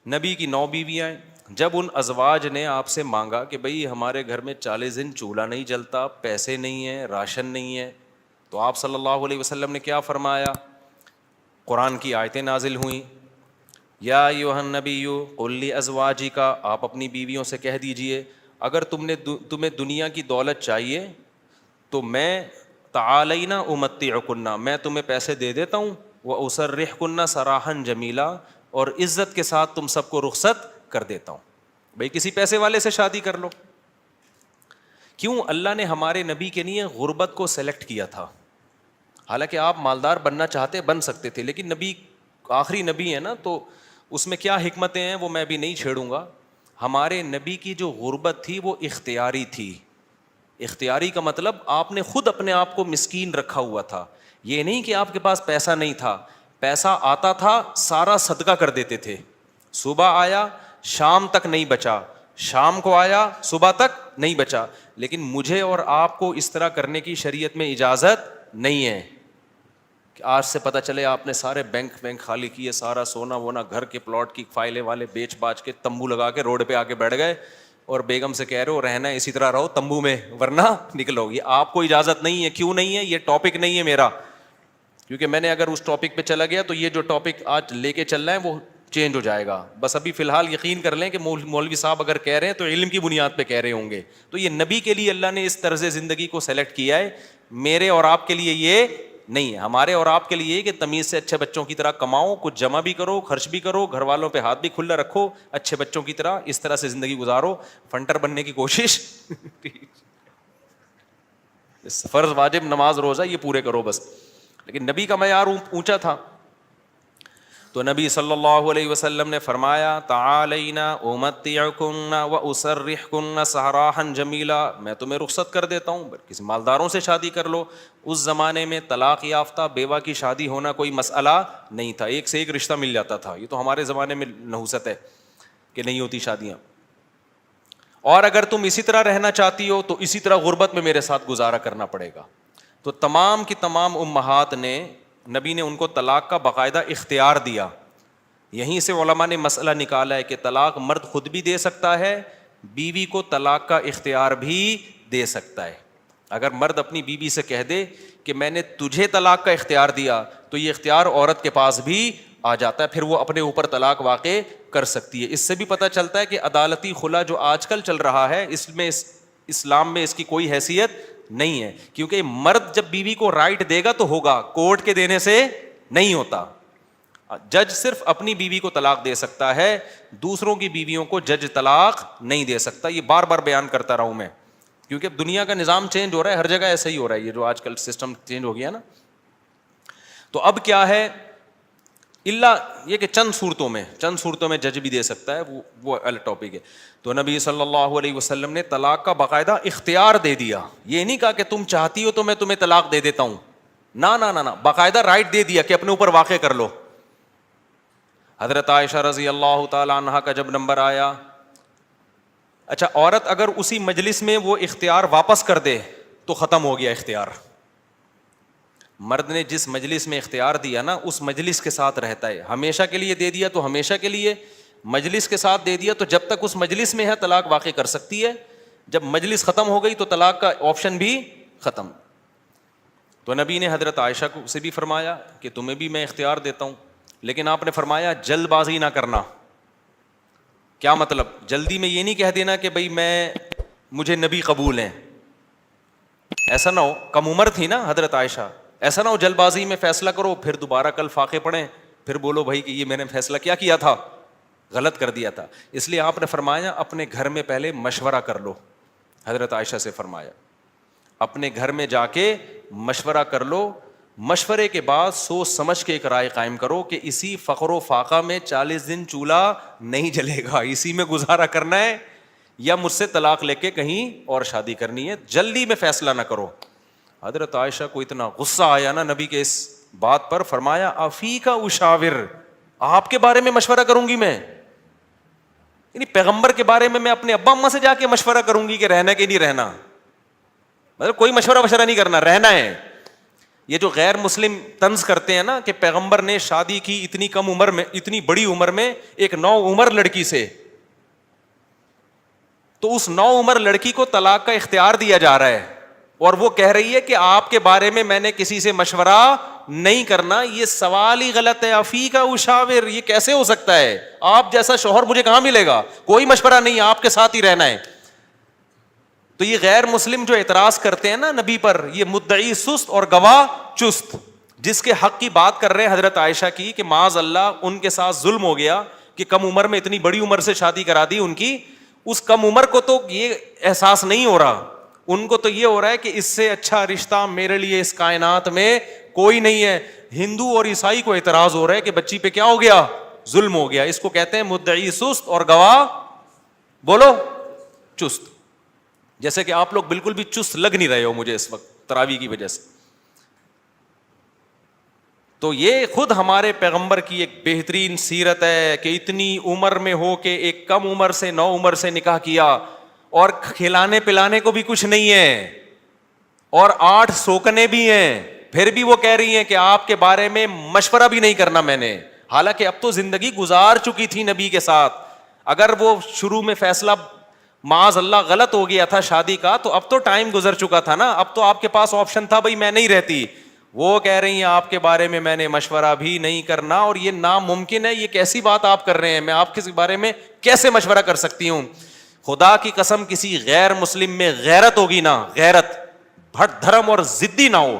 نبی کی 9 بیویاں ہیں. جب ان ازواج نے آپ سے مانگا کہ بھئی ہمارے گھر میں 40 دن چولہا نہیں جلتا, پیسے نہیں ہیں, راشن نہیں ہے, تو آپ صلی اللہ علیہ وسلم نے کیا فرمایا؟ قرآن کی آیتیں نازل ہوئیں. یا ایھا النبی قل لازواجک, آپ اپنی بیویوں سے کہہ دیجئے اگر تمہیں دنیا کی دولت چاہیے تو میں تعالینا امتعکن, میں تمہیں پیسے دے دیتا ہوں, واسرحکن سراحا جمیلا, اور عزت کے ساتھ تم سب کو رخصت کر دیتا ہوں. بھئی کسی پیسے والے سے شادی کر لو. کیوں اللہ نے ہمارے نبی کے لیے غربت کو سلیکٹ کیا تھا؟ حالانکہ آپ مالدار بننا چاہتے بن سکتے تھے, لیکن نبی آخری نبی ہے نا, تو اس میں کیا حکمتیں ہیں وہ میں بھی نہیں چھیڑوں گا. ہمارے نبی کی جو غربت تھی وہ اختیاری تھی. اختیاری کا مطلب آپ نے خود اپنے آپ کو مسکین رکھا ہوا تھا. یہ نہیں کہ آپ کے پاس پیسہ نہیں تھا, پیسہ آتا تھا سارا صدقہ کر دیتے تھے. صبح آیا شام تک نہیں بچا, شام کو آیا صبح تک نہیں بچا. لیکن مجھے اور آپ کو اس طرح کرنے کی شریعت میں اجازت نہیں ہے کہ آج سے پتہ چلے آپ نے سارے بینک خالی کیے, سارا سونا وونا, گھر کے پلاٹ کی فائلیں والے بیچ باچ کے تمبو لگا کے روڈ پہ آ کے بیٹھ گئے اور بیگم سے کہہ رہے ہو رہنا ہے اسی طرح رہو تمبو میں ورنہ نکلو. یہ آپ کو اجازت نہیں ہے. کیوں نہیں ہے؟ یہ ٹاپک نہیں ہے میرا, کیونکہ میں نے اگر اس ٹاپک پہ چلا گیا تو یہ جو ٹاپک آج لے کے چل رہے ہیں وہ چینج ہو جائے گا. بس ابھی فی الحال یقین کر لیں کہ مولوی صاحب اگر کہہ رہے ہیں تو علم کی بنیاد پہ کہہ رہے ہوں گے. تو یہ نبی کے لیے اللہ نے اس طرز زندگی کو سلیکٹ کیا ہے, میرے اور آپ کے لیے یہ نہیں ہے. ہمارے اور آپ کے لیے یہ کہ تمیز سے اچھے بچوں کی طرح کماؤ, کچھ جمع بھی کرو, خرچ بھی کرو, گھر والوں پہ ہاتھ بھی کھلا رکھو, اچھے بچوں کی طرح اس طرح سے زندگی گزارو, فنٹر بننے کی کوشش فرض واجب نماز روزہ یہ پورے کرو بس. لیکن نبی کا معیار اونچا تھا. تو نبی صلی اللہ علیہ وسلم نے فرمایا تعالینا امتعکن واسرحکن سراحا جمیلا, میں تمہیں رخصت کر دیتا ہوں, کسی مالداروں سے شادی کر لو. اس زمانے میں طلاق یافتہ بیوہ کی شادی ہونا کوئی مسئلہ نہیں تھا, ایک سے ایک رشتہ مل جاتا تھا. یہ تو ہمارے زمانے میں نحوست ہے کہ نہیں ہوتی شادیاں. اور اگر تم اسی طرح رہنا چاہتی ہو تو اسی طرح غربت میں میرے ساتھ گزارا کرنا پڑے گا. تو تمام کی تمام امہات نے, نبی نے ان کو طلاق کا باقاعدہ اختیار دیا. یہیں سے علماء نے مسئلہ نکالا ہے کہ طلاق مرد خود بھی دے سکتا ہے, بیوی کو طلاق کا اختیار بھی دے سکتا ہے. اگر مرد اپنی بیوی سے کہہ دے کہ میں نے تجھے طلاق کا اختیار دیا تو یہ اختیار عورت کے پاس بھی آ جاتا ہے, پھر وہ اپنے اوپر طلاق واقع کر سکتی ہے. اس سے بھی پتہ چلتا ہے کہ عدالتی خلا جو آج کل چل رہا ہے اس میں اسلام میں اس کی کوئی حیثیت نہیں ہے, کیونکہ مرد جب بیوی کو رائٹ دے گا تو ہوگا, کورٹ کے دینے سے نہیں ہوتا. جج صرف اپنی بیوی کو طلاق دے سکتا ہے, دوسروں کی بیویوں کو جج طلاق نہیں دے سکتا. یہ بار بار بیان کرتا رہا ہوں میں, کیونکہ دنیا کا نظام چینج ہو رہا ہے, ہر جگہ ایسا ہی ہو رہا ہے, یہ جو آج کل سسٹم چینج ہو گیا نا. تو اب کیا ہے, اللہ یہ کہ چند صورتوں میں جج بھی دے سکتا ہے, وہ الگ ٹاپک ہے. تو نبی صلی اللہ علیہ وسلم نے طلاق کا باقاعدہ اختیار دے دیا. یہ نہیں کہا کہ تم چاہتی ہو تو میں تمہیں طلاق دے دیتا ہوں, نہ, باقاعدہ رائٹ دے دیا کہ اپنے اوپر واقع کر لو. حضرت عائشہ رضی اللہ تعالی عنہا کا جب نمبر آیا, اچھا عورت اگر اسی مجلس میں وہ اختیار واپس کر دے تو ختم ہو گیا اختیار. مرد نے جس مجلس میں اختیار دیا نا اس مجلس کے ساتھ رہتا ہے, ہمیشہ کے لیے دے دیا تو ہمیشہ کے لیے, مجلس کے ساتھ دے دیا تو جب تک اس مجلس میں ہے طلاق واقع کر سکتی ہے, جب مجلس ختم ہو گئی تو طلاق کا آپشن بھی ختم. تو نبی نے حضرت عائشہ کو سے بھی فرمایا کہ تمہیں بھی میں اختیار دیتا ہوں, لیکن آپ نے فرمایا جلد بازی نہ کرنا. کیا مطلب؟ جلدی میں یہ نہیں کہہ دینا کہ بھئی مجھے نبی قبول ہیں, ایسا نہ ہو. کم عمر تھی نا حضرت عائشہ, ایسا نہ ہو جلد بازی میں فیصلہ کرو پھر دوبارہ کل فاقے پڑیں, پھر بولو بھائی کہ یہ میں نے فیصلہ کیا تھا, غلط کر دیا تھا. اس لیے آپ نے فرمایا اپنے گھر میں پہلے مشورہ کر لو. حضرت عائشہ سے فرمایا اپنے گھر میں جا کے مشورہ کر لو, مشورے کے بعد سوچ سمجھ کے ایک رائے قائم کرو کہ اسی فقر و فاقہ میں 40 دن چولہا نہیں جلے گا, اسی میں گزارا کرنا ہے یا مجھ سے طلاق لے کے کہیں اور شادی کرنی ہے. جلدی میں فیصلہ نہ کرو. حضرت عائشہ کو اتنا غصہ آیا نا نبی کے اس بات پر, فرمایا افیکا اشاور, آپ کے بارے میں مشورہ کروں گی میں, یعنی پیغمبر کے بارے میں اپنے ابا اماں سے جا کے مشورہ کروں گی کہ رہنا کہ نہیں رہنا, مطلب کوئی مشورہ نہیں کرنا, رہنا ہے. یہ جو غیر مسلم طنز کرتے ہیں نا کہ پیغمبر نے شادی کی اتنی کم عمر میں، اتنی بڑی عمر میں ایک نو عمر لڑکی سے، تو اس نو عمر لڑکی کو طلاق کا اختیار دیا جا رہا ہے، اور وہ کہہ رہی ہے کہ آپ کے بارے میں میں نے کسی سے مشورہ نہیں کرنا. یہ سوال ہی غلط ہے. افیک اشاور، یہ کیسے ہو سکتا ہے؟ آپ جیسا شوہر مجھے کہاں ملے گا؟ کوئی مشورہ نہیں، آپ کے ساتھ ہی رہنا ہے. تو یہ غیر مسلم جو اعتراض کرتے ہیں نا نبی پر، یہ مدعی سست اور گواہ چست. جس کے حق کی بات کر رہے ہیں حضرت عائشہ کی کہ معاذ اللہ ان کے ساتھ ظلم ہو گیا کہ کم عمر میں اتنی بڑی عمر سے شادی کرا دی ان کی. اس کم عمر کو تو یہ احساس نہیں ہو رہا، ان کو تو یہ ہو رہا ہے کہ اس سے اچھا رشتہ میرے لیے اس کائنات میں کوئی نہیں ہے. ہندو اور عیسائی کو اعتراض ہو رہا ہے کہ بچی پہ کیا ہو گیا؟ ظلم ہو گیا. اس کو کہتے ہیں مدعی سست اور گواہ بولو چست. جیسے کہ آپ لوگ بالکل بھی چست لگ نہیں رہے ہو مجھے اس وقت تراویح کی وجہ سے. تو یہ خود ہمارے پیغمبر کی ایک بہترین سیرت ہے کہ اتنی عمر میں ہو کے ایک کم عمر سے، نو عمر سے نکاح کیا، اور کھلانے پلانے کو بھی کچھ نہیں ہے، اور 8 سوکنے بھی ہیں، پھر بھی وہ کہہ رہی ہیں کہ آپ کے بارے میں مشورہ بھی نہیں کرنا میں نے. حالانکہ اب تو زندگی گزار چکی تھی نبی کے ساتھ. اگر وہ شروع میں فیصلہ معاذ اللہ غلط ہو گیا تھا شادی کا، تو اب تو ٹائم گزر چکا تھا نا، اب تو آپ کے پاس آپشن تھا بھائی میں نہیں رہتی. وہ کہہ رہی ہیں آپ کے بارے میں نے مشورہ بھی نہیں کرنا، اور یہ ناممکن ہے. یہ کیسی بات آپ کر رہے ہیں؟ میں آپ کے بارے میں کیسے مشورہ کر سکتی ہوں؟ خدا کی قسم کسی غیر مسلم میں غیرت ہوگی نا، غیرت، بھٹ دھرم اور ضدی نہ ہو،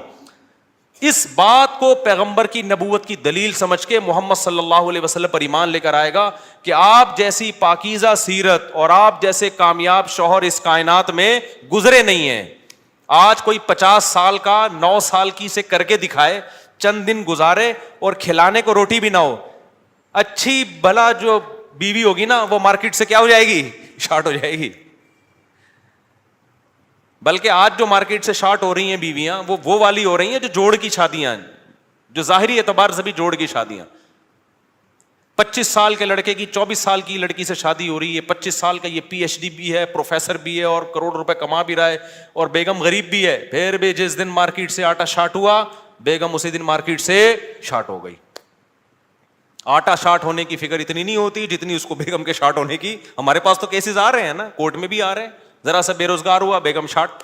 اس بات کو پیغمبر کی نبوت کی دلیل سمجھ کے محمد صلی اللہ علیہ وسلم پر ایمان لے کر آئے گا کہ آپ جیسی پاکیزہ سیرت اور آپ جیسے کامیاب شوہر اس کائنات میں گزرے نہیں ہیں. آج کوئی 50 سال کا 9 سال کی سے کر کے دکھائے، چند دن گزارے اور کھلانے کو روٹی بھی نہ ہو، اچھی بھلا جو بیوی ہوگی نا وہ مارکیٹ سے کیا ہو جائے گی؟ شارٹ ہو جائے گی. بلکہ آج جو مارکیٹ سے شارٹ ہو رہی ہیں بیویاں، وہ والی ہو رہی ہیں جو جوڑ کی شادیاں، جو ظاہری اعتبار سے بھی جوڑ کی شادیاں. 25 سال کے لڑکے کی 24 سال کی لڑکی سے شادی ہو رہی ہے، 25 سال کا یہ PhD بھی ہے، پروفیسر بھی ہے، اور کروڑ روپے کما بھی رہا ہے، اور بیگم غریب بھی ہے. پھر بھی جس دن مارکیٹ سے آٹا شارٹ ہوا، بیگم اسی دن مارکیٹ سے شارٹ ہو گئی. آٹا شارٹ ہونے کی فکر اتنی نہیں ہوتی جتنی اس کو بیگم کے شارٹ ہونے کی. ہمارے پاس تو کیسز آ رہے ہیں نا، کورٹ میں بھی آ رہے ہیں. ذرا سا بے روزگار ہوا، بیگم شارٹ.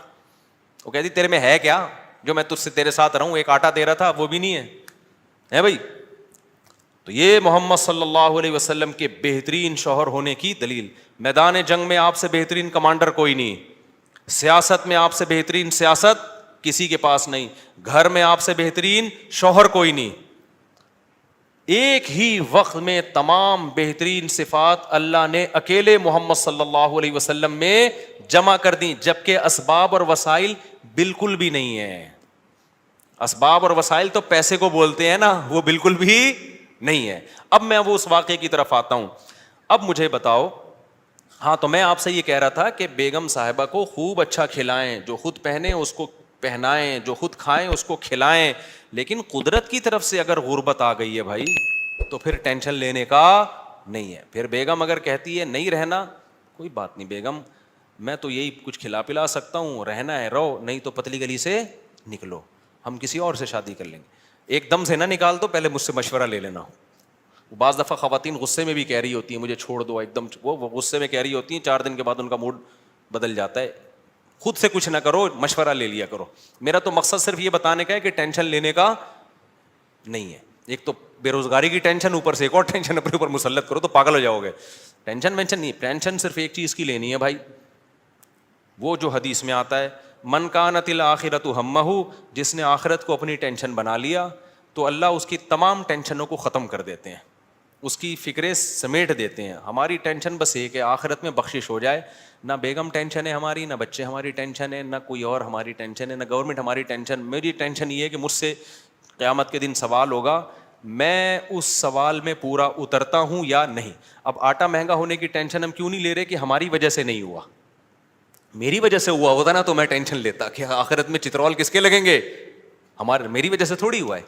وہ کہتی تیرے میں ہے کیا جو میں تجھ سے تیرے ساتھ رہوں؟ ایک آٹا دے رہا تھا وہ بھی نہیں ہے بھائی. تو یہ محمد صلی اللہ علیہ وسلم کے بہترین شوہر ہونے کی دلیل. میدان جنگ میں آپ سے بہترین کمانڈر کوئی نہیں، سیاست میں آپ سے بہترین سیاست کسی کے پاس نہیں، گھر میں آپ سے بہترین شوہر کوئی نہیں. ایک ہی وقت میں تمام بہترین صفات اللہ نے اکیلے محمد صلی اللہ علیہ وسلم میں جمع کر دی، جبکہ اسباب اور وسائل بالکل بھی نہیں ہے. اسباب اور وسائل تو پیسے کو بولتے ہیں نا، وہ بالکل بھی نہیں ہے. اب میں وہ اس واقعے کی طرف آتا ہوں. اب مجھے بتاؤ، ہاں تو میں آپ سے یہ کہہ رہا تھا کہ بیگم صاحبہ کو خوب اچھا کھلائیں، جو خود پہنے اس کو پہنائیں، جو خود کھائیں اس کو کھلائیں. لیکن قدرت کی طرف سے اگر غربت آ گئی ہے بھائی تو پھر ٹینشن لینے کا نہیں ہے. پھر بیگم اگر کہتی ہے نہیں رہنا، کوئی بات نہیں بیگم، میں تو یہی کچھ کھلا پلا سکتا ہوں، رہنا ہے رہو، نہیں تو پتلی گلی سے نکلو، ہم کسی اور سے شادی کر لیں گے. ایک دم سے نہ نکال دو، پہلے مجھ سے مشورہ لے لینا. بعض دفعہ خواتین غصے میں بھی کہہ رہی ہوتی ہیں مجھے چھوڑ دو، ایک دم وہ غصے میں کہہ رہی ہوتی ہیں، 4 دن کے بعد ان کا موڈ بدل جاتا ہے. خود سے کچھ نہ کرو، مشورہ لے لیا کرو. میرا تو مقصد صرف یہ بتانے کا ہے کہ ٹینشن لینے کا نہیں ہے. ایک تو بے روزگاری کی ٹینشن، اوپر سے ایک اور ٹینشن اپنے اوپر مسلط کرو تو پاگل ہو جاؤ گے. ٹینشن وینشن نہیں، ٹینشن صرف ایک چیز کی لینی ہے بھائی، وہ جو حدیث میں آتا ہے من کانت الآخرۃ ہمہ، جس نے آخرت کو اپنی ٹینشن بنا لیا تو اللہ اس کی تمام ٹینشنوں کو ختم کر دیتے ہیں، اس کی فکریں سمیٹ دیتے ہیں. ہماری ٹینشن بس ایک ہے، آخرت میں بخشش ہو جائے. نہ بیگم ٹینشن ہے ہماری، نہ بچے ہماری ٹینشن ہے، نہ کوئی اور ہماری ٹینشن ہے، نہ گورنمنٹ ہماری ٹینشن. میری ٹینشن یہ ہے کہ مجھ سے قیامت کے دن سوال ہوگا، میں اس سوال میں پورا اترتا ہوں یا نہیں. اب آٹا مہنگا ہونے کی ٹینشن ہم کیوں نہیں لے رہے کہ ہماری وجہ سے نہیں ہوا. میری وجہ سے ہوا ہوتا نا تو میں ٹینشن لیتا کہ آخرت میں چترول کس کے لگیں گے، میری وجہ سے تھوڑی ہوا ہے.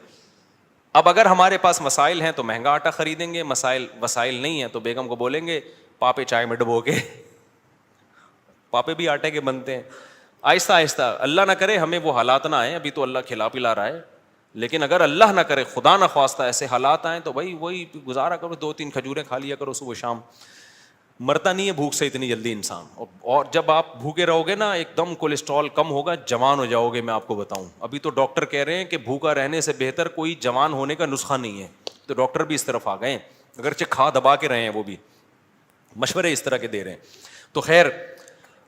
اب اگر ہمارے پاس مسائل ہیں تو مہنگا آٹا خریدیں گے، وسائل نہیں ہیں تو بیگم کو بولیں گے پاپے چائے میں ڈبو کے، پاپے بھی آٹے کے بنتے ہیں. آہستہ آہستہ، اللہ نہ کرے ہمیں وہ حالات نہ آئے، ابھی تو اللہ کھلا پلا رہا ہے، لیکن اگر اللہ نہ کرے, خدا نہ خواستہ ایسے حالات آئیں تو بھائی وہی گزارا کرو, 2-3 کھجوریں کھا لیا کرو صبح شام. مرتا نہیں ہے بھوک سے اتنی جلدی انسان, اور جب آپ بھوکے رہو گے نا ایک دم کولیسٹرول کم ہوگا, جوان ہو جاؤ گے. میں آپ کو بتاؤں, ابھی تو ڈاکٹر کہہ رہے ہیں کہ بھوکا رہنے سے بہتر کوئی جوان ہونے کا نسخہ نہیں ہے, تو ڈاکٹر بھی اس طرف آ گئے ہیں, اگرچہ کھا دبا کے رہے ہیں, وہ بھی مشورے اس طرح کے دے رہے ہیں. تو خیر,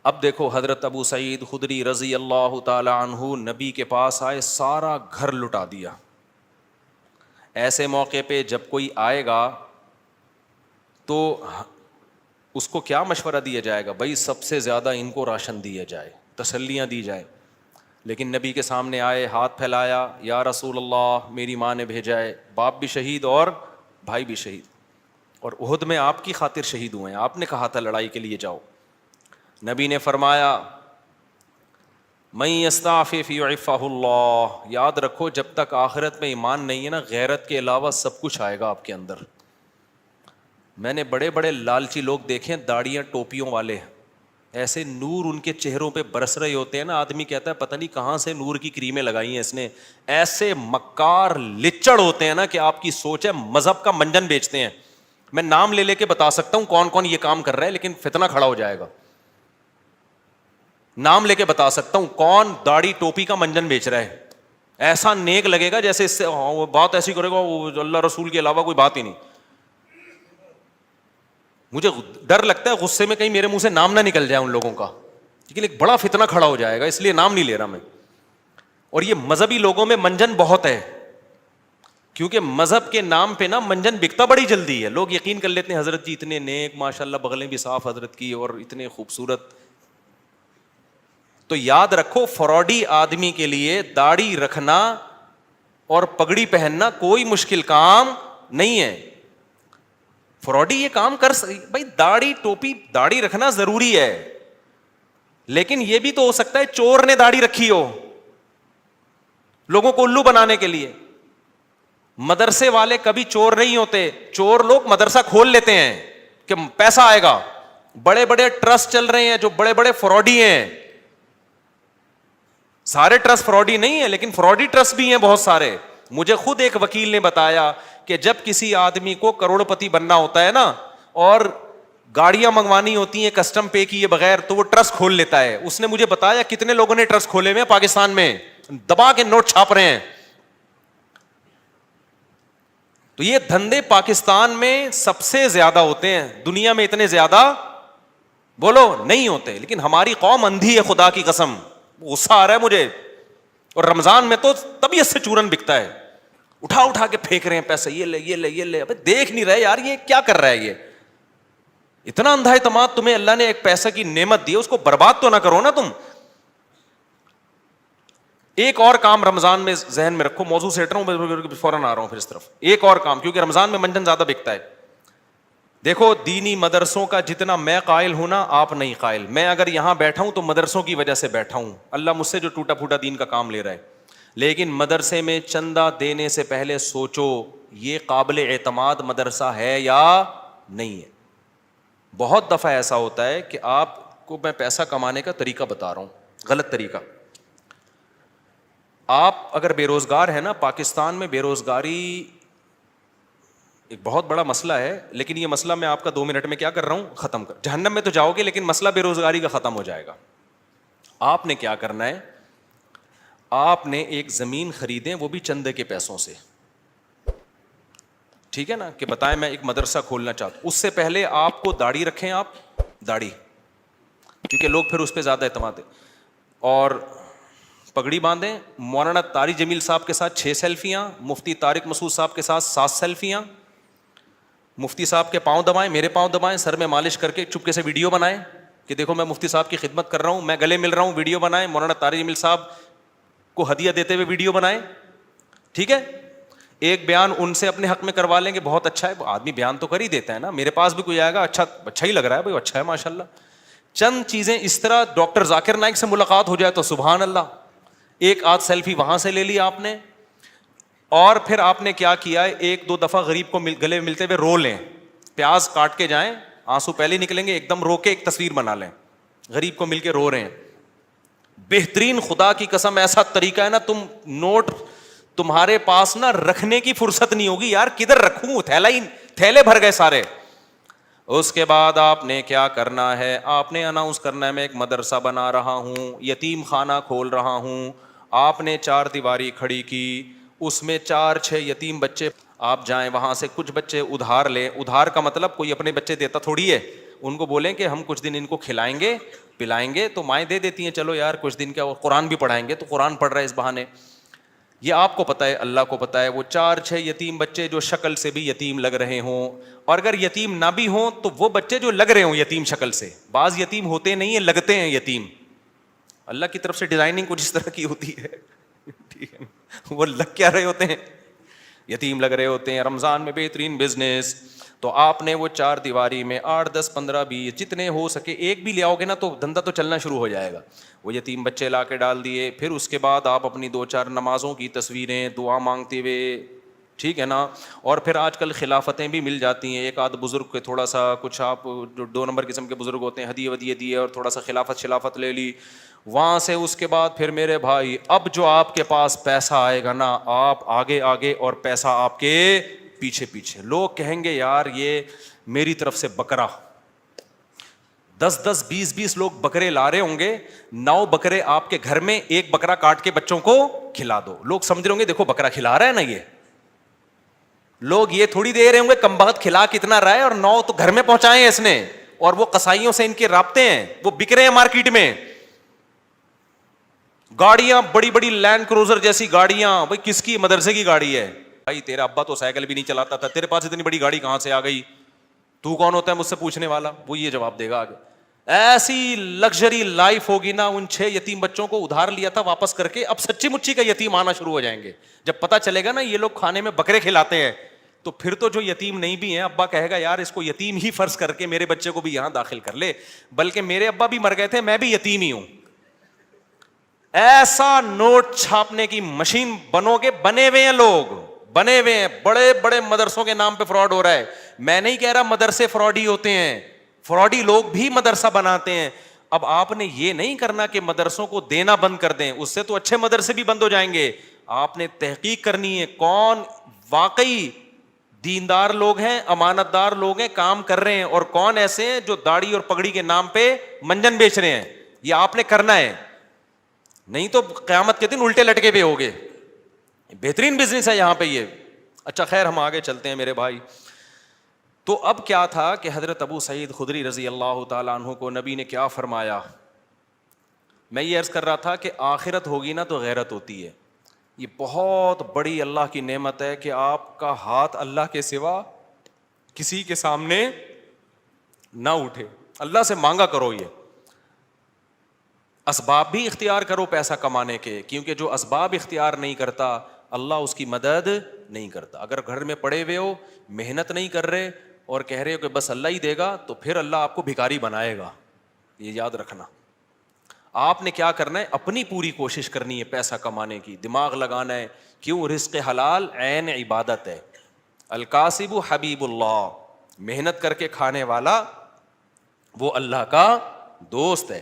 اب دیکھو حضرت ابو سعید خدری رضی اللہ تعالی عنہ نبی کے پاس آئے, سارا گھر لٹا دیا. ایسے موقع پہ جب کوئی آئے گا تو اس کو کیا مشورہ دیا جائے گا؟ بھائی سب سے زیادہ ان کو راشن دیا جائے, تسلیاں دی جائے. لیکن نبی کے سامنے آئے, ہاتھ پھیلایا, یا رسول اللہ میری ماں نے بھیجا ہے, باپ بھی شہید اور بھائی بھی شہید, اور احد میں آپ کی خاطر شہید ہوئے ہیں, آپ نے کہا تھا لڑائی کے لیے جاؤ. نبی نے فرمایا من یستعفف یعفہ اللہ, یاد رکھو جب تک آخرت میں ایمان نہیں ہے نا, غیرت کے علاوہ سب کچھ آئے گا آپ کے اندر. میں نے بڑے بڑے لالچی لوگ دیکھے, داڑیاں ٹوپیوں والے, ایسے نور ان کے چہروں پہ برس رہے ہوتے ہیں نا, آدمی کہتا ہے پتہ نہیں کہاں سے نور کی کریمیں لگائی ہیں اس نے. ایسے مکار لچڑ ہوتے ہیں نا کہ آپ کی سوچ ہے مذہب کا منجن بیچتے ہیں. میں نام لے کے بتا سکتا ہوں کون کون یہ کام کر رہا ہے, لیکن فتنہ کھڑا ہو جائے گا. نام لے کے بتا سکتا ہوں کون داڑھی ٹوپی کا منجن بیچ رہا ہے. ایسا نیک لگے گا جیسے اس سے بات ایسی کرے گا وہ اللہ رسول کے علاوہ کوئی بات ہی نہیں. مجھے ڈر لگتا ہے غصے میں کہیں میرے منہ سے نام نہ نکل جائے ان لوگوں کا, لیکن ایک بڑا فتنہ کھڑا ہو جائے گا, اس لیے نام نہیں لے رہا میں. اور یہ مذہبی لوگوں میں منجن بہت ہے, کیونکہ مذہب کے نام پہ نا منجن بکتا بڑی جلدی ہے. لوگ یقین کر لیتے ہیں حضرت جی اتنے نیک, ماشاءاللہ بغلیں بھی صاف حضرت کی, اور اتنے خوبصورت. تو یاد رکھو فراڈی آدمی کے لیے داڑھی رکھنا اور پگڑی پہننا کوئی مشکل کام نہیں ہے. فراڈی یہ کام کر بھائی داڑھی ٹوپی داڑھی رکھنا ضروری ہے, لیکن یہ بھی تو ہو سکتا ہے چور نے داڑھی رکھی ہو لوگوں کو الو بنانے کے لیے. مدرسے والے کبھی چور نہیں ہوتے, چور لوگ مدرسہ کھول لیتے ہیں کہ پیسہ آئے گا. بڑے بڑے ٹرسٹ چل رہے ہیں جو بڑے بڑے فراڈی ہیں, سارے ٹرسٹ فراڈی نہیں ہے لیکن فراڈی ٹرسٹ بھی ہیں بہت سارے. مجھے خود ایک وکیل نے بتایا کہ جب کسی آدمی کو کروڑ پتی بننا ہوتا ہے نا, اور گاڑیاں منگوانی ہوتی ہیں کسٹم پے کیے بغیر, تو وہ ٹرسٹ کھول لیتا ہے. اس نے مجھے بتایا کتنے لوگوں نے ٹرسٹ کھولے ہوئے ہیں پاکستان میں, دبا کے نوٹ چھاپ رہے ہیں. تو یہ دھندے پاکستان میں سب سے زیادہ ہوتے ہیں, دنیا میں اتنے زیادہ بولو نہیں ہوتے. لیکن ہماری قوم اندھی ہے خدا کی قسم, غصہ آ رہا ہے مجھے. اور رمضان میں تو طبیعت سے چورن بکتا ہے, اٹھا اٹھا کے پھینک رہے ہیں پیسے, یہ لے یہ لے یہ لے. ابے دیکھ نہیں رہے یار یہ کیا کر رہا ہے, یہ اتنا اندھا اعتماد. تمہیں اللہ نے ایک پیسہ کی نعمت دی, اس کو برباد تو نہ کرو نا تم. ایک اور کام رمضان میں ذہن میں رکھو, موضوع سے ہٹ رہا ہوں فوراً آ رہا ہوں پھر اس طرف. ایک اور کام, کیونکہ رمضان میں منجن زیادہ بکتا ہے. دیکھو دینی مدرسوں کا جتنا میں قائل ہوں نا, آپ نہیں قائل. میں اگر یہاں بیٹھا ہوں تو مدرسوں کی وجہ سے بیٹھا ہوں, اللہ مجھ سے جو ٹوٹا پھوٹا دین کا کام لے رہا ہے. لیکن مدرسے میں چندہ دینے سے پہلے سوچو یہ قابل اعتماد مدرسہ ہے یا نہیں ہے. بہت دفعہ ایسا ہوتا ہے کہ آپ کو میں پیسہ کمانے کا طریقہ بتا رہا ہوں, غلط طریقہ. آپ اگر بے روزگار ہیں نا, پاکستان میں بے روزگاری ایک بہت بڑا مسئلہ ہے, لیکن یہ مسئلہ میں آپ کا 2 منٹ میں کیا کر رہا ہوں, ختم کر. جہنم میں تو جاؤ گے لیکن مسئلہ بے روزگاری کا ختم ہو جائے گا. آپ نے کیا کرنا ہے, آپ نے ایک زمین خریدیں, وہ بھی چندے کے پیسوں سے, ٹھیک ہے نا, کہ بتائیں میں ایک مدرسہ کھولنا چاہتا ہوں. اس سے پہلے آپ کو داڑھی رکھیں, آپ داڑھی, کیونکہ لوگ پھر اس پہ زیادہ اعتماد ہے, اور پگڑی باندھیں. مولانا طارق جمیل صاحب کے ساتھ 6 سیلفیاں, مفتی طارق مسعود صاحب کے ساتھ 7 سیلفیاں. مفتی صاحب کے پاؤں دبائیں, میرے پاؤں دبائیں, سر میں مالش کر کے چپکے سے ویڈیو بنائیں کہ دیکھو میں مفتی صاحب کی خدمت کر رہا ہوں, میں گلے مل رہا ہوں, ویڈیو بنائیں. مولانا طارق جمیل صاحب کو ہدیہ دیتے ہوئے ویڈیو بنائیں, ٹھیک ہے. ایک بیان ان سے اپنے حق میں کروا لیں گے, بہت اچھا ہے, آدمی بیان تو کر ہی دیتا ہے نا. میرے پاس بھی کوئی آئے گا, اچھا ہی لگ رہا ہے بھائی, اچھا ہے ماشاء اللہ. چند چیزیں اس طرح, ڈاکٹر ذاکر نائک سے ملاقات ہو جائے تو سبحان اللہ, ایک آدھ سیلفی وہاں سے لے لی آپ نے. اور پھر آپ نے کیا کیا ہے, 1-2 دفعہ غریب کو گلے ملتے ہوئے رو لیں, پیاز کاٹ کے جائیں, آنسو پہلے نکلیں گے, ایک دم رو کے ایک تصویر بنا لیں, غریب کو مل کے رو رہے ہیں. بہترین, خدا کی قسم ایسا طریقہ ہے نا, تم نوٹ تمہارے پاس نا رکھنے کی فرصت نہیں ہوگی یار, کدھر رکھوں, تھیلے بھر گئے سارے. اس کے بعد آپ نے کیا کرنا ہے, آپ نے اناؤنس کرنا ہے میں ایک مدرسہ بنا رہا ہوں, یتیم خانہ کھول رہا ہوں. آپ نے 4 دیواری کھڑی کی, اس میں 4-6 یتیم بچے, آپ جائیں وہاں سے کچھ بچے ادھار لیں. ادھار کا مطلب کوئی اپنے بچے دیتا تھوڑی ہے, ان کو بولیں کہ ہم کچھ دن ان کو کھلائیں گے پلائیں گے, تو مائیں دے دیتی ہیں چلو یار کچھ دن کا, قرآن بھی پڑھائیں گے, تو قرآن پڑھ رہے اس بہانے. یہ آپ کو پتہ ہے, اللہ کو پتہ ہے. وہ 4-6 یتیم بچے جو شکل سے بھی یتیم لگ رہے ہوں, اور اگر یتیم نہ بھی ہوں تو وہ بچے جو لگ رہے ہوں یتیم شکل سے, بعض یتیم ہوتے نہیں ہیں, لگتے ہیں یتیم, اللہ کی طرف سے ڈیزائننگ کچھ اس طرح کی ہوتی ہے, ٹھیک ہے, وہ لگ کیا رہے ہوتے ہیں, یتیم لگ رہے ہوتے ہیں. رمضان میں بہترین بزنس. تو آپ نے وہ 4 دیواری میں 8, 10, 15, 20 جتنے ہو سکے ایک بھی لے آؤ گے نا تو دھندا تو چلنا شروع ہو جائے گا. وہ یتیم بچے لا کے ڈال دیے. پھر اس کے بعد آپ اپنی 2-4 نمازوں کی تصویریں دعا مانگتے ہوئے, ٹھیک ہے نا. اور پھر آج کل خلافتیں بھی مل جاتی ہیں, ایک آدھ بزرگ کے تھوڑا سا کچھ, آپ جو 2 نمبر قسم کے بزرگ ہوتے ہیں, ہدیے ودیے دیے اور تھوڑا سا خلافت لے لی. وہاں سے اس کے بعد پھر میرے بھائی اب جو آپ کے پاس پیسہ آئے گا نا, آپ آگے آگے اور پیسہ آپ کے پیچھے پیچھے. لوگ کہیں گے یار یہ میری طرف سے بکرا, 10-10, 20-20 لوگ بکرے لا رہے ہوں گے, 9 بکرے آپ کے گھر میں, 1 بکرا کاٹ کے بچوں کو کھلا دو. لوگ سمجھ رہے ہوں گے دیکھو بکرا کھلا رہا ہے نا, یہ لوگ یہ تھوڑی دے رہے ہوں گے کم بخت کھلا کتنا رہا ہے, اور 9 تو گھر میں پہنچائے ہیں اس نے, اور وہ قصائیوں سے ان کے رابطے ہیں, وہ بک رہے ہیں مارکیٹ میں. گاڑیاں بڑی بڑی لینڈ کروزر جیسی گاڑیاں, بھائی کس کی, مدرسے کی گاڑی ہے بھائی, تیرا ابا تو سائیکل بھی نہیں چلاتا تھا, تیرے پاس اتنی بڑی گاڑی کہاں سے آ گئی, تو کون ہوتا ہے مجھ سے پوچھنے والا. وہ یہ جواب دے گا آگے. ایسی لگژری لائف ہوگی نا. ان 6 یتیم بچوں کو ادھار لیا تھا واپس کر کے, اب سچی مچی کا یتیم آنا شروع ہو جائیں گے. جب پتا چلے گا نا یہ لوگ کھانے میں بکرے کھلاتے ہیں, تو پھر تو جو یتیم نہیں بھی ہیں, ابا کہے گا یار اس کو یتیم ہی فرض کر کے میرے بچے کو بھی یہاں داخل کر لے, بلکہ میرے ابا بھی مر گئے تھے, میں بھی یتیم ہی ہوں. ایسا نوٹ چھاپنے کی مشین بنو گے, بنے ہوئے ہیں لوگ, بنے ہوئے ہیں. بڑے بڑے مدرسوں کے نام پہ فراڈ ہو رہا ہے. میں نہیں کہہ رہا مدرسے فراڈی ہوتے ہیں, فراڈی لوگ بھی مدرسہ بناتے ہیں. اب آپ نے یہ نہیں کرنا کہ مدرسوں کو دینا بند کر دیں, اس سے تو اچھے مدرسے بھی بند ہو جائیں گے. آپ نے تحقیق کرنی ہے کون واقعی دیندار لوگ ہیں, امانت دار لوگ ہیں, کام کر رہے ہیں, اور کون ایسے ہیں جو داڑھی اور پگڑی کے نام پہ منجن بیچ رہے ہیں. یہ آپ نے کرنا ہے, نہیں تو قیامت کے دن الٹے لٹکے ہوئے ہوگے. بہترین بزنس ہے یہاں پہ یہ. اچھا خیر ہم آگے چلتے ہیں میرے بھائی. تو اب کیا تھا کہ حضرت ابو سعید خدری رضی اللہ تعالیٰ عنہ کو نبی نے کیا فرمایا. میں یہ عرض کر رہا تھا کہ آخرت ہوگی نا تو غیرت ہوتی ہے. یہ بہت بڑی اللہ کی نعمت ہے کہ آپ کا ہاتھ اللہ کے سوا کسی کے سامنے نہ اٹھے. اللہ سے مانگا کرو, یہ اسباب بھی اختیار کرو پیسہ کمانے کے, کیونکہ جو اسباب اختیار نہیں کرتا اللہ اس کی مدد نہیں کرتا. اگر گھر میں پڑے ہوئے ہو, محنت نہیں کر رہے اور کہہ رہے ہو کہ بس اللہ ہی دے گا, تو پھر اللہ آپ کو بھکاری بنائے گا. یہ یاد رکھنا. آپ نے کیا کرنا ہے, اپنی پوری کوشش کرنی ہے پیسہ کمانے کی, دماغ لگانا ہے. کیوں؟ رزق حلال عین عبادت ہے. الکاسب حبیب اللہ, محنت کر کے کھانے والا وہ اللہ کا دوست ہے.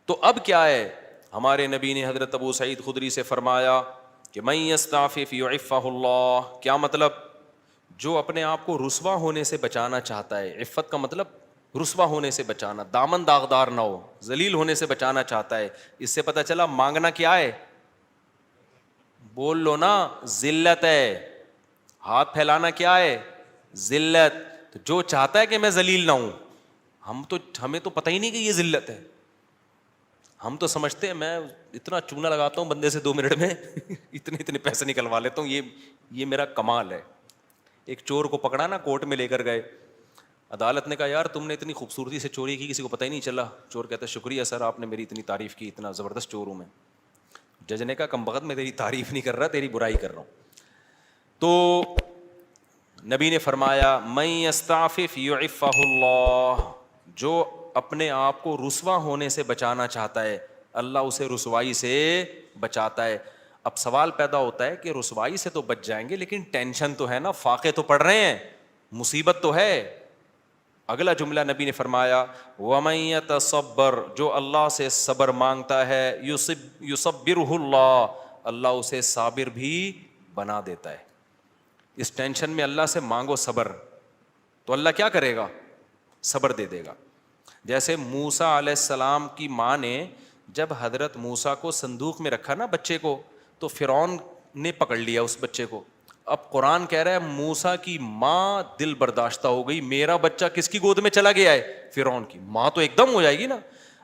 تو اب کیا ہے, ہمارے نبی نے حضرت ابو سعید خدری سے فرمایا کہ من یستعفف یعفہ اللہ. کیا مطلب؟ جو اپنے آپ کو رسوا ہونے سے بچانا چاہتا ہے, عفت کا مطلب رسوا ہونے سے بچانا, دامن داغدار نہ ہو, ذلیل ہونے سے بچانا چاہتا ہے. اس سے پتہ چلا مانگنا کیا ہے, بول لو نا, ذلت ہے. ہاتھ پھیلانا کیا ہے, ذلت. تو جو چاہتا ہے کہ میں ذلیل نہ ہوں, ہمیں تو پتہ ہی نہیں کہ یہ ذلت ہے. ہم تو سمجھتے ہیں میں اتنا چونا لگاتا ہوں بندے سے 2 منٹ میں اتنے پیسے نکلوا لیتا ہوں, یہ میرا کمال ہے. ایک چور کو پکڑا نا, کورٹ میں لے کر گئے, عدالت نے کہا یار تم نے اتنی خوبصورتی سے چوری کی, کسی کو پتہ ہی نہیں چلا. چور کہتا ہے شکریہ سر, آپ نے میری اتنی تعریف کی, اتنا زبردست چور ہوں میں. جج نے کہا کم بخت میں تیری تعریف نہیں کر رہا, تیری برائی کر رہا ہوں. تو نبی نے فرمایا من یستعفف یعفہ اللہ, جو اپنے آپ کو رسوا ہونے سے بچانا چاہتا ہے اللہ اسے رسوائی سے بچاتا ہے. اب سوال پیدا ہوتا ہے کہ رسوائی سے تو بچ جائیں گے, لیکن ٹینشن تو ہے نا, فاقے تو پڑ رہے ہیں, مصیبت تو ہے. اگلا جملہ نبی نے فرمایا وَمَن يَتَصَبَّرْ, جو اللہ سے صبر مانگتا ہے, يُصَبِّرْهُ اللَّهُ, اللہ اسے صابر بھی بنا دیتا ہے. اس ٹینشن میں اللہ سے مانگو صبر, تو اللہ کیا کرے گا؟ صبر دے دے گا. جیسے موسیٰ علیہ السلام کی ماں نے جب حضرت موسیٰ کو صندوق میں رکھا نا بچے کو, تو فرعون نے پکڑ لیا اس بچے کو. اب قرآن کہہ رہا ہے موسیٰ کی ماں دل برداشتہ ہو گئی, میرا بچہ کس کی گود میں چلا گیا ہے؟ فرعون کی. ماں تو ایک دم ہو جائے گی نا.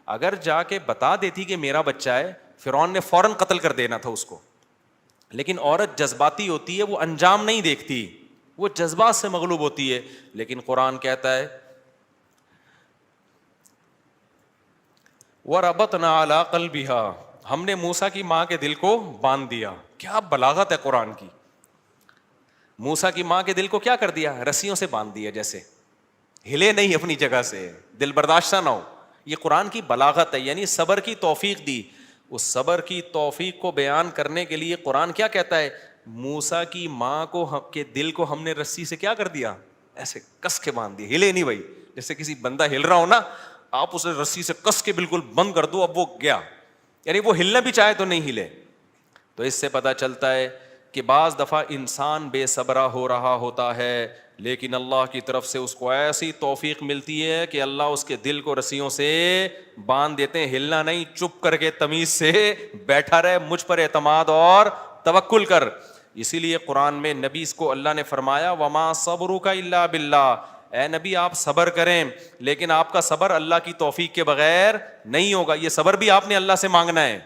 اگر جا کے بتا دیتی کہ میرا بچہ ہے, فرعون نے فوراً قتل کر دینا تھا اس کو. لیکن عورت جذباتی ہوتی ہے, وہ انجام نہیں دیکھتی, وہ جذبات سے مغلوب ہوتی ہے. لیکن قرآن کہتا ہے وَرَبَطْنَا عَلَىٰ قَلْبِهَا, ہم نے موسیٰ کی ماں کے دل کو باندھ دیا. کیا بلاغت ہے قرآن کی. موسیٰ کی ماں کے دل کو کیا کر دیا؟ رسیوں سے باندھ دیا, جیسے ہلے نہیں اپنی جگہ سے, دل برداشتہ نہ ہو. یہ قرآن کی بلاغت ہے, یعنی صبر کی توفیق دی. اس صبر کی توفیق کو بیان کرنے کے لیے قرآن کیا کہتا ہے؟ موسیٰ کی ماں کو کے دل کو ہم نے رسی سے کیا کر دیا؟ ایسے کس کے باندھ دیا, ہلے نہیں بھائی. جیسے کسی بندہ ہل رہا ہو نا, آپ اسے رسی سے کس کے بالکل بند کر دو, اب وہ گیا, یعنی وہ ہلنا بھی چاہے تو نہیں ہلے. تو اس سے پتہ چلتا ہے کہ بعض دفعہ انسان بے صبرا ہو رہا ہوتا ہے, لیکن اللہ کی طرف سے اس کو ایسی توفیق ملتی ہے کہ اللہ اس کے دل کو رسیوں سے باندھ دیتے ہیں. ہلنا نہیں, چپ کر کے تمیز سے بیٹھا رہے, مجھ پر اعتماد اور توکل کر. اسی لیے قرآن میں نبی کو اللہ نے فرمایا وما صبرک الا باللہ, اے نبی آپ صبر کریں, لیکن آپ کا صبر اللہ کی توفیق کے بغیر نہیں ہوگا. یہ صبر بھی آپ نے اللہ سے مانگنا ہے.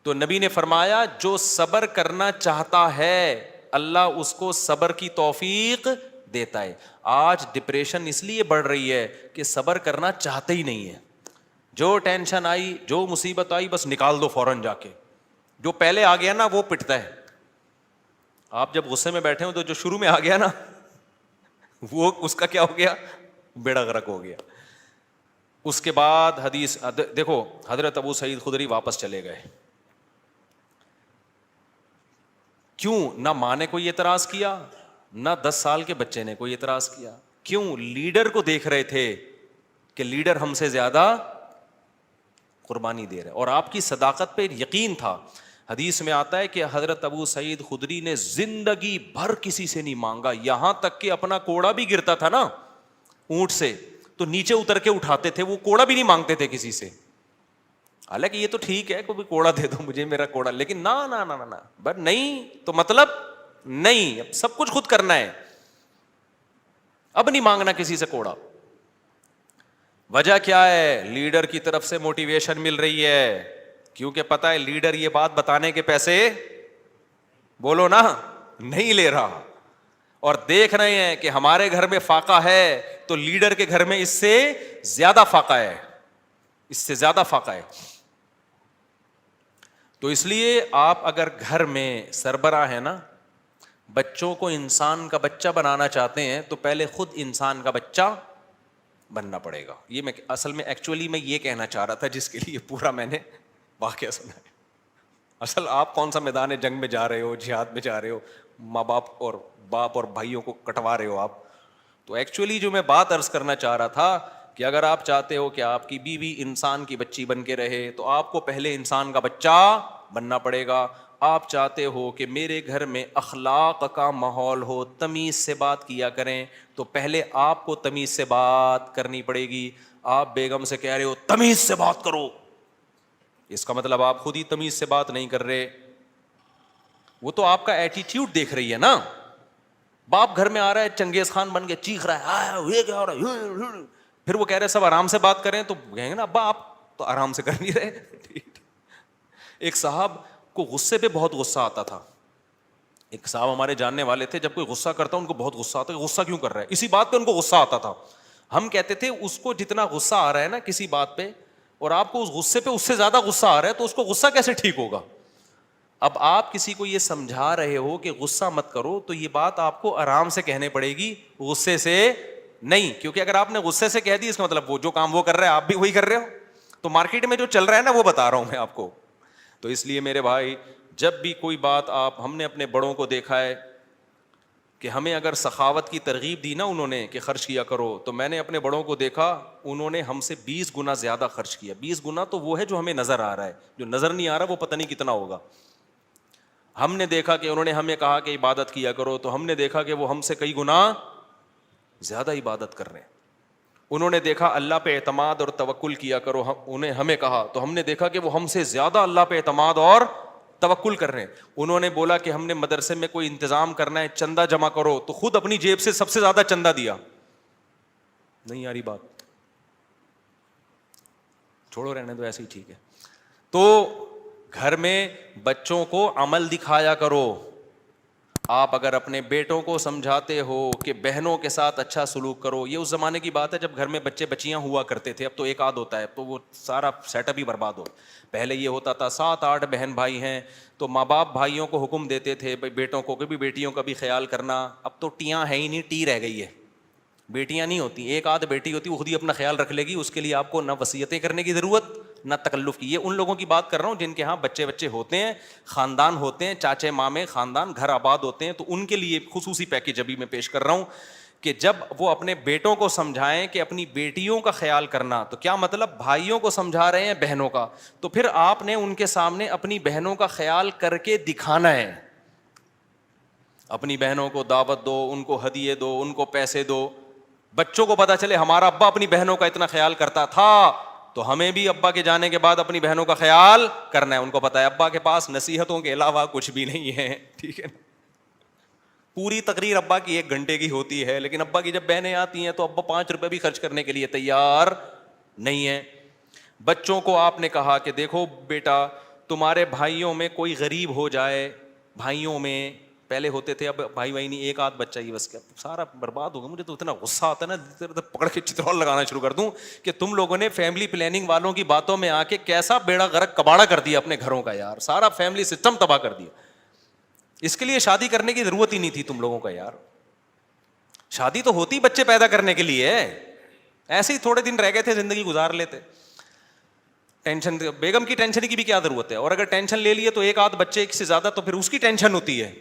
تو نبی نے فرمایا جو صبر کرنا چاہتا ہے اللہ اس کو صبر کی توفیق دیتا ہے. آج ڈپریشن اس لیے بڑھ رہی ہے کہ صبر کرنا چاہتے ہی نہیں ہے. جو ٹینشن آئی, جو مصیبت آئی, بس نکال دو فوراً جا کے. جو پہلے آ گیا نا وہ پٹتا ہے. آپ جب غصے میں بیٹھے ہو تو جو شروع میں آ گیا نا وہ اس کا کیا ہو گیا؟ بیڑا غرق ہو گیا. اس کے بعد حدیث دیکھو, حضرت ابو سعید خدری واپس چلے گئے. کیوں؟ نہ ماں نے کوئی اعتراض کیا, نہ 10 سال کے بچے نے کوئی اعتراض کیا. کیوں؟ لیڈر کو دیکھ رہے تھے کہ لیڈر ہم سے زیادہ قربانی دے رہے, اور آپ کی صداقت پہ یقین تھا. حدیث میں آتا ہے کہ حضرت ابو سعید خدری نے زندگی بھر کسی سے نہیں مانگا, یہاں تک کہ اپنا کوڑا بھی گرتا تھا نا اونٹ سے تو نیچے اتر کے اٹھاتے تھے, وہ کوڑا بھی نہیں مانگتے تھے کسی سے. حالانکہ یہ تو ٹھیک ہے کوئی کوڑا دے دو مجھے میرا کوڑا, لیکن نہ بس نہیں تو مطلب نہیں, اب سب کچھ خود کرنا ہے, اب نہیں مانگنا کسی سے کوڑا. وجہ کیا ہے؟ لیڈر کی طرف سے موٹیویشن مل رہی ہے, کیونکہ پتا ہے لیڈر یہ بات بتانے کے پیسے بولو نا نہیں لے رہا, اور دیکھ رہے ہیں کہ ہمارے گھر میں فاقہ ہے تو لیڈر کے گھر میں اس سے زیادہ فاقہ ہے, اس سے زیادہ فاقہ ہے. تو اس لیے آپ اگر گھر میں سربراہ ہیں نا, بچوں کو انسان کا بچہ بنانا چاہتے ہیں تو پہلے خود انسان کا بچہ بننا پڑے گا. یہ میں اصل میں ایکچولی میں یہ کہنا چاہ رہا تھا, جس کے لیے پورا میں نے واقعہ سنا ہے. اصل آپ کون سا میدان جنگ میں جا رہے ہو, جہاد میں جا رہے ہو, ماں باپ اور بھائیوں کو کٹوا رہے ہو آپ. تو ایکچولی جو میں بات عرض کرنا چاہ رہا تھا کہ اگر آپ چاہتے ہو کہ آپ کی بیوی انسان کی بچی بن کے رہے تو آپ کو پہلے انسان کا بچہ بننا پڑے گا. آپ چاہتے ہو کہ میرے گھر میں اخلاق کا ماحول ہو, تمیز سے بات کیا کریں, تو پہلے آپ کو تمیز سے بات کرنی پڑے گی. آپ بیگم سے کہہ رہے ہو تمیز سے بات کرو, اس کا مطلب آپ خود ہی تمیز سے بات نہیں کر رہے. وہ تو آپ کا ایٹیٹیوڈ دیکھ رہی ہے نا. باپ گھر میں آ رہا ہے چنگیز خان بن کے چیخ رہا ہے یہ کیا ہو رہا ہے, پھر وہ کہہ رہے سب آرام سے بات کریں, تو کہیں گے نا ابا آپ تو آرام سے کر نہیں رہے. ایک صاحب کو غصے پہ بہت غصہ آتا تھا. ایک صاحب ہمارے جاننے والے تھے, جب کوئی غصہ کرتا ان کو بہت غصہ آتا, غصہ کیوں کر رہا ہے, اسی بات پہ ان کو غصہ آتا تھا. ہم کہتے تھے اس کو جتنا غصہ آ رہا ہے نا کسی بات پہ, اور آپ کو اس غصے پہ اس سے زیادہ غصہ آ رہا ہے, تو اس کو غصہ کیسے ٹھیک ہوگا. اب آپ کسی کو یہ سمجھا رہے ہو کہ غصہ مت کرو, تو یہ بات آپ کو آرام سے کہنے پڑے گی, غصے سے نہیں. کیونکہ اگر آپ نے غصے سے کہہ دی اس کا مطلب وہ جو کام وہ کر رہے ہیں آپ بھی وہی کر رہے ہو. تو مارکیٹ میں جو چل رہا ہے نا وہ بتا رہا ہوں میں آپ کو. تو اس لیے میرے بھائی, جب بھی کوئی بات ہم نے اپنے بڑوں کو دیکھا ہے کہ ہمیں اگر سخاوت کی ترغیب دی نا انہوں نے کہ خرچ کیا کرو، تو میں نے اپنے بڑوں کو دیکھا انہوں نے ہم سے 20 گنا زیادہ خرچ کیا. 20 گنا تو وہ ہے جو ہمیں نظر آ رہا ہے، جو نظر نہیں آ رہا وہ پتہ نہیں کتنا ہوگا. ہم نے دیکھا کہ انہوں نے ہمیں کہا کہ عبادت کیا کرو، تو ہم نے دیکھا کہ وہ ہم سے کئی گنا زیادہ عبادت کر رہے ہیں. انہوں نے دیکھا اللہ پہ اعتماد اور توکل کیا کرو، انہیں ہمیں کہا تو ہم نے دیکھا کہ وہ ہم سے زیادہ اللہ پہ اعتماد اور توکل کر رہے ہیں. انہوں نے بولا کہ ہم نے مدرسے میں کوئی انتظام کرنا ہے، چندہ جمع کرو، تو خود اپنی جیب سے سب سے زیادہ چندہ دیا. نہیں آ رہی بات؟ چھوڑو رہنے دو، ایسے ہی ٹھیک ہے. تو گھر میں بچوں کو عمل دکھایا کرو. آپ اگر اپنے بیٹوں کو سمجھاتے ہو کہ بہنوں کے ساتھ اچھا سلوک کرو، یہ اس زمانے کی بات ہے جب گھر میں بچے بچیاں ہوا کرتے تھے. اب تو ایک آدھ ہوتا ہے تو وہ سارا سیٹ اپ ہی برباد ہو. پہلے یہ ہوتا تھا 7-8 بہن بھائی ہیں تو ماں باپ بھائیوں کو حکم دیتے تھے بھائی بیٹوں کو بھی بیٹیوں کا بھی خیال کرنا. اب تو ٹیاں ہے ہی نہیں، ٹی رہ گئی ہے. بیٹیاں نہیں ہوتی، ایک آدھ بیٹی ہوتی وہ خود ہی اپنا خیال رکھ لے گی، اس کے لیے آپ کو نہ وصیتیں کرنے کی ضرورت نہ تکلف کی. یہ ان لوگوں کی بات کر رہا ہوں جن کے ہاں بچے ہوتے ہیں، خاندان ہوتے ہیں، چاچے مامے خاندان گھر آباد ہوتے ہیں، تو ان کے لیے خصوصی پیکیج ابھی میں پیش کر رہا ہوں کہ جب وہ اپنے بیٹوں کو سمجھائیں کہ اپنی بیٹیوں کا خیال کرنا، تو کیا مطلب بھائیوں کو سمجھا رہے ہیں بہنوں کا، تو پھر آپ نے ان کے سامنے اپنی بہنوں کا خیال کر کے دکھانا ہے. اپنی بہنوں کو دعوت دو، ان کو ہدیے دو، ان کو پیسے دو. بچوں کو پتا چلے ہمارا ابا اپنی بہنوں کا اتنا خیال کرتا تھا تو ہمیں بھی ابا کے جانے کے بعد اپنی بہنوں کا خیال کرنا ہے. ان کو پتا ہے ابا کے پاس نصیحتوں کے علاوہ کچھ بھی نہیں ہے، ٹھیک ہے. پوری تقریر ابا کی 1 گھنٹے کی ہوتی ہے، لیکن ابا کی جب بہنیں آتی ہیں تو ابا 5 روپے بھی خرچ کرنے کے لیے تیار نہیں ہے. بچوں کو آپ نے کہا کہ دیکھو بیٹا، تمہارے بھائیوں میں کوئی غریب ہو جائے، بھائیوں میں پہلے ہوتے تھے، اب بھائی نہیں، ایک آدھ بچہ ہی بس، سارا برباد ہوگا. مجھے تو اتنا غصہ آتا ہے نا، پکڑ کے چترول لگانا شروع کر دوں کہ تم لوگوں نے فیملی پلاننگ والوں کی باتوں میں آ کے کیسا بیڑا غرق کباڑا کر دیا اپنے گھروں کا یار. سارا فیملی سسٹم تباہ کر دیا. اس کے لیے شادی کرنے کی ضرورت ہی نہیں تھی تم لوگوں کا یار. شادی تو ہوتی بچے پیدا کرنے کے لیے، ایسے ہی تھوڑے دن رہ گئے تھے زندگی گزار لیتے. ٹینشن، بیگم کی ٹینشن کی بھی کیا ضرورت ہے؟ اور اگر ٹینشن لے لیے تو ایک آدھ بچے سے زیادہ تو پھر اس کی ٹینشن ہوتی ہے.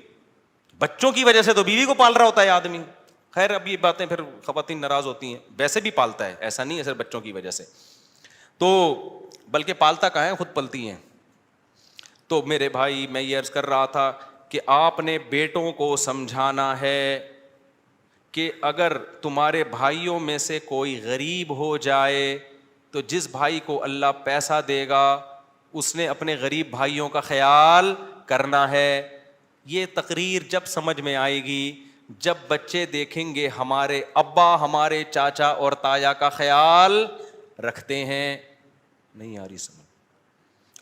بچوں کی وجہ سے تو بیوی کو پال رہا ہوتا ہے آدمی. خیر اب یہ باتیں پھر خواتین ناراض ہوتی ہیں، ویسے بھی پالتا ہے، ایسا نہیں ہے صرف بچوں کی وجہ سے، تو بلکہ پالتا کہاں ہے، خود پلتی ہیں. تو میرے بھائی میں یہ عرض کر رہا تھا کہ آپ نے بیٹوں کو سمجھانا ہے کہ اگر تمہارے بھائیوں میں سے کوئی غریب ہو جائے تو جس بھائی کو اللہ پیسہ دے گا اس نے اپنے غریب بھائیوں کا خیال کرنا ہے. یہ تقریر جب سمجھ میں آئے گی جب بچے دیکھیں گے ہمارے ابا ہمارے چاچا اور تایا کا خیال رکھتے ہیں. نہیں آ رہی سمجھ؟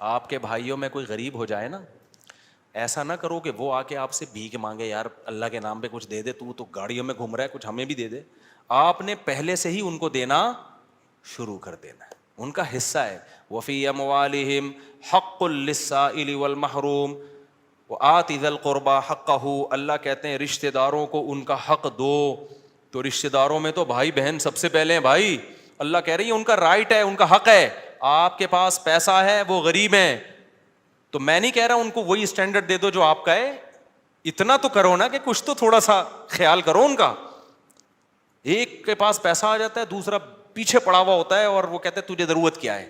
آپ کے بھائیوں میں کوئی غریب ہو جائے نا، ایسا نہ کرو کہ وہ آ کے آپ سے بھیک مانگے، یار اللہ کے نام پہ کچھ دے دے، تو گاڑیوں میں گھوم رہا ہے، کچھ ہمیں بھی دے دے. آپ نے پہلے سے ہی ان کو دینا شروع کر دینا ہے، ان کا حصہ ہے. وفی اموالہم حق للسائل والمحروم وآت ذی القربى حقہ. اللہ کہتے ہیں رشتہ داروں کو ان کا حق دو. تو رشتہ داروں میں تو بھائی بہن سب سے پہلے ہیں بھائی. اللہ کہہ رہی ہے ان کا رائٹ ہے، ان کا حق ہے. آپ کے پاس پیسہ ہے، وہ غریب ہیں، تو میں نہیں کہہ رہا ان کو وہی اسٹینڈرڈ دے دو جو آپ کا ہے، اتنا تو کرو نا کہ کچھ تو تھوڑا سا خیال کرو ان کا. ایک کے پاس پیسہ آ جاتا ہے، دوسرا پیچھے پڑا ہوا ہوتا ہے اور وہ کہتے ہیں تجھے ضرورت کیا ہے،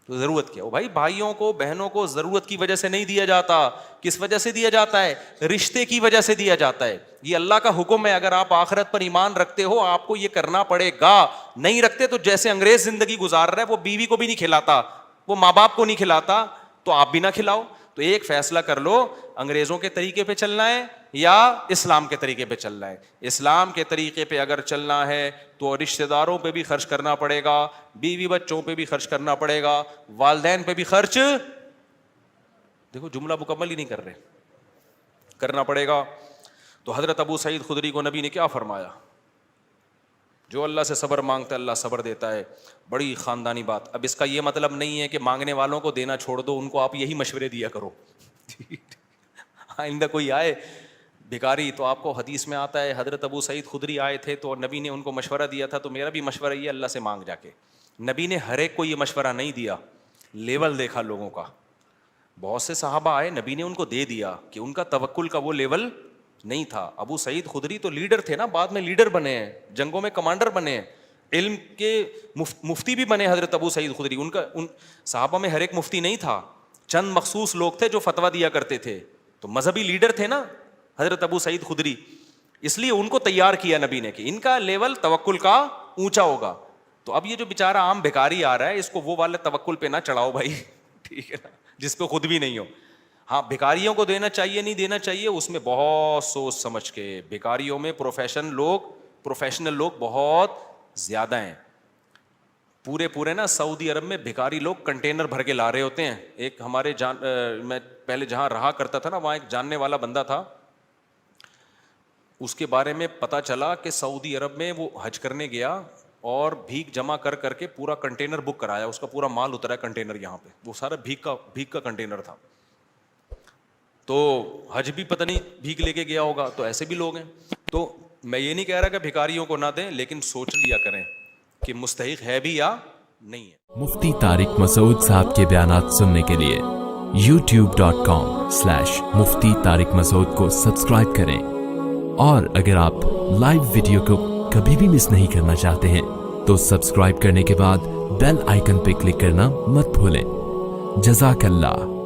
تو ضرورت کیا ہو بھائی. بھائیوں کو بہنوں کو ضرورت کی وجہ سے نہیں دیا جاتا. کس وجہ سے دیا جاتا ہے؟ رشتے کی وجہ سے دیا جاتا ہے. یہ اللہ کا حکم ہے. اگر آپ آخرت پر ایمان رکھتے ہو آپ کو یہ کرنا پڑے گا. نہیں رکھتے تو جیسے انگریز زندگی گزار رہا ہے، وہ بیوی کو بھی نہیں کھلاتا، وہ ماں باپ کو نہیں کھلاتا، تو آپ بھی نہ کھلاؤ. تو ایک فیصلہ کر لو، انگریزوں کے طریقے پہ چلنا ہے یا اسلام کے طریقے پہ چلنا ہے. اسلام کے طریقے پہ اگر چلنا ہے تو رشتہ داروں پہ بھی خرچ کرنا پڑے گا، بیوی بچوں پہ بھی خرچ کرنا پڑے گا، والدین پہ بھی خرچ، دیکھو جملہ مکمل ہی نہیں کر رہے، کرنا پڑے گا. تو حضرت ابو سعید خدری کو نبی نے کیا فرمایا؟ جو اللہ سے صبر مانگتا ہے اللہ صبر دیتا ہے. بڑی خاندانی بات. اب اس کا یہ مطلب نہیں ہے کہ مانگنے والوں کو دینا چھوڑ دو، ان کو آپ یہی مشورے دیا کرو. آئندہ کوئی آئے بھکاری تو آپ کو حدیث میں آتا ہے حضرت ابو سعید خدری آئے تھے تو نبی نے ان کو مشورہ دیا تھا، تو میرا بھی مشورہ یہ اللہ سے مانگ جا کے. نبی نے ہر ایک کو یہ مشورہ نہیں دیا، لیول دیکھا لوگوں کا. بہت سے صحابہ آئے، نبی نے ان کو دے دیا کہ ان کا توکل کا وہ لیول نہیں تھا. ابو سعید خدری تو لیڈر تھے نا, بعد میں لیڈر بنے ہیں, جنگوں میں کمانڈر بنے ہیں, علم کے مفتی بھی بنے حضرت ابو سعید خدری. ان صحابہ میں ہر ایک مفتی نہیں تھا, چند مخصوص لوگ تھے جو فتویٰ دیا کرتے تھے, تو مذہبی لیڈر تھے نا حضرت ابو سعید خدری, اس لیے ان کو تیار کیا نبی نے کہ ان کا لیول توکل کا اونچا ہوگا. تو اب یہ جو بیچارہ عام بھکاری آ رہا ہے, اس کو وہ والے توکل پہ نہ چڑھاؤ بھائی, ٹھیک ہے نا, جس پہ خود بھی نہیں ہو. ہاں بھکاریوں کو دینا چاہیے نہیں دینا چاہیے, اس میں بہت سوچ سمجھ کے. بھکاریوں میں پروفیشنل لوگ بہت زیادہ ہیں. پورے نا سعودی عرب میں بھکاری لوگ کنٹینر بھر کے لا رہے ہوتے ہیں. ایک ہمارے میں پہلے جہاں رہا کرتا تھا نا, وہاں ایک جاننے والا بندہ تھا, اس کے بارے میں پتا چلا کہ سعودی عرب میں وہ حج کرنے گیا اور بھیک جمع کر کے پورا کنٹینر بک کرایا, اس کا پورا مال اترا ہے کنٹینر یہاں پہ, وہ سارا بھیک کا کنٹینر تھا. تو حج بھی پتہ نہیں بھیک لے کے گیا ہوگا. تو ایسے بھی لوگ ہیں. تو میں یہ نہیں کہہ رہا کہ بھکاریوں کو نہ دیں, لیکن سوچ لیا کریں کہ مستحق ہے بھی یا نہیں ہے. مفتی طارق مسعود صاحب کے بیانات سننے کے لیے youtube.com/مفتی طارق مسعود کو سبسکرائب کریں, اور اگر آپ لائیو ویڈیو کو کبھی بھی مس نہیں کرنا چاہتے ہیں تو سبسکرائب کرنے کے بعد بیل آئیکن پہ کلک کرنا مت بھولیں. جزاک اللہ.